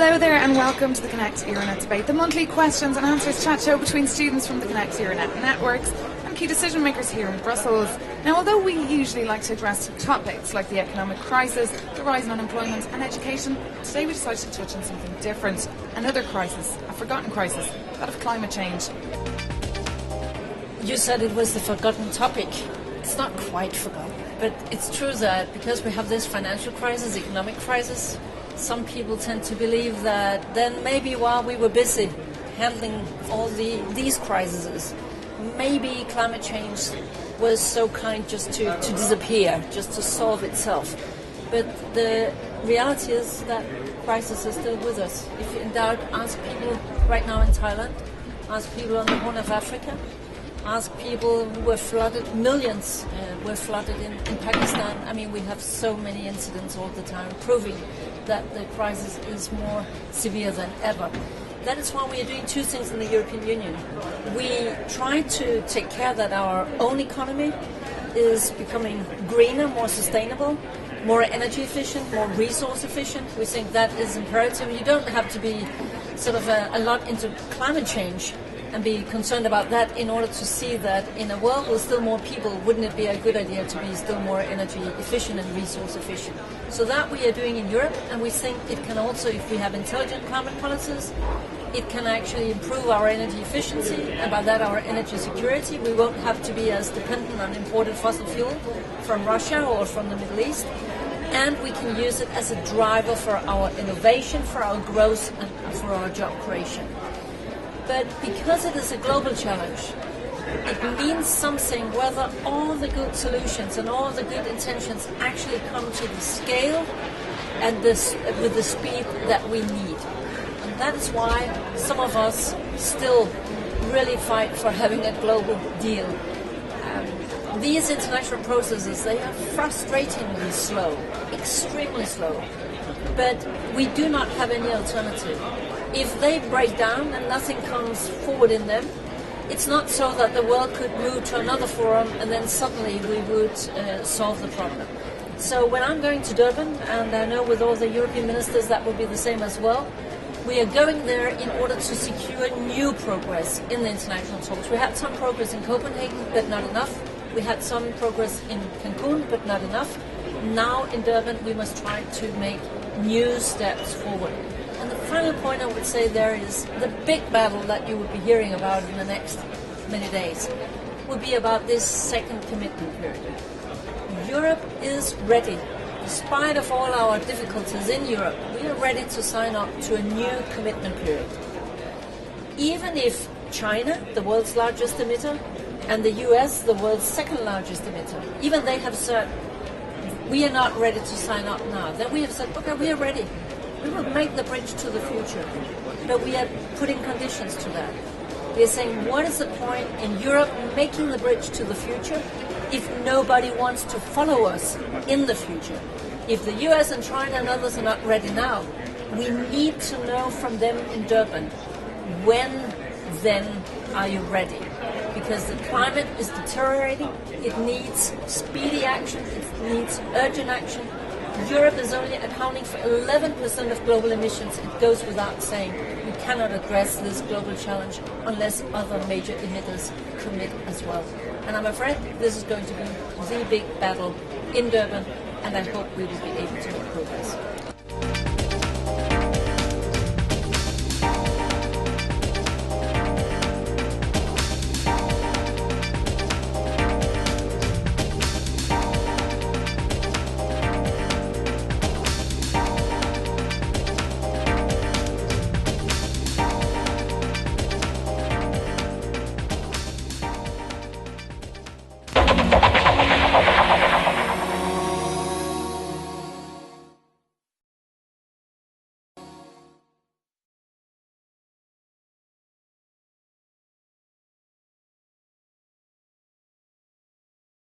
Hello there and welcome to the Connect.Euranet debate, the monthly questions and answers chat show between students from the Connect.Euranet networks and key decision makers here in Brussels. Now, although we usually like to address topics like the economic crisis, the rise in unemployment and education, today we decided to touch on something different, another crisis, a forgotten crisis, that of climate change. You said it was the forgotten topic. It's not quite forgotten, but it's true that because we have this financial crisis, economic crisis, some people tend to believe that then maybe while we were busy handling all these crises, maybe climate change was so kind just to disappear, just to solve itself. But the reality is that crisis is still with us. If in doubt, ask people right now in Thailand, ask people on the Horn of Africa, ask people who were flooded, millions were flooded in Pakistan. I mean, we have so many incidents all the time proving that the crisis is more severe than ever. That is why we are doing two things in the European Union. We try to take care that our own economy is becoming greener, more sustainable, more energy efficient, more resource efficient. We think that is imperative. You don't have to be sort of a lot into climate change and be concerned about that in order to see that in a world with still more people, wouldn't it be a good idea to be still more energy efficient and resource efficient? So that we are doing in Europe, and we think it can also, if we have intelligent climate policies, it can actually improve our energy efficiency, and by that our energy security. We won't have to be as dependent on imported fossil fuel from Russia or from the Middle East, and we can use it as a driver for our innovation, for our growth, and for our job creation. But because it is a global challenge, it means something whether all the good solutions and all the good intentions actually come to the scale and with the speed that we need. And that is why some of us still really fight for having a global deal. These international processes, they are frustratingly slow, extremely slow, but we do not have any alternative. If they break down and nothing comes forward in them, it's not so that the world could move to another forum and then suddenly we would solve the problem. So when I'm going to Durban, and I know with all the European ministers that will be the same as well, we are going there in order to secure new progress in the international talks. We had some progress in Copenhagen, but not enough. We had some progress in Cancun, but not enough. Now in Durban, we must try to make new steps forward. And the final point I would say there is the big battle that you will be hearing about in the next many days will be about this second commitment period. Europe is ready. Despite of all our difficulties in Europe, we are ready to sign up to a new commitment period. Even if China, the world's largest emitter, and the US, the world's second largest emitter, even they have said, we are not ready to sign up now. Then we have said, okay, we are ready. We will make the bridge to the future, but we are putting conditions to that. We are saying, what is the point in Europe making the bridge to the future if nobody wants to follow us in the future? If the US and China and others are not ready now, we need to know from them in Durban, when then are you ready? Because the climate is deteriorating, it needs speedy action, it needs urgent action. Europe is only accounting for 11% of global emissions. It goes without saying. We cannot address this global challenge unless other major emitters commit as well. And I'm afraid this is going to be the big battle in Durban, and I hope we will be able to make progress.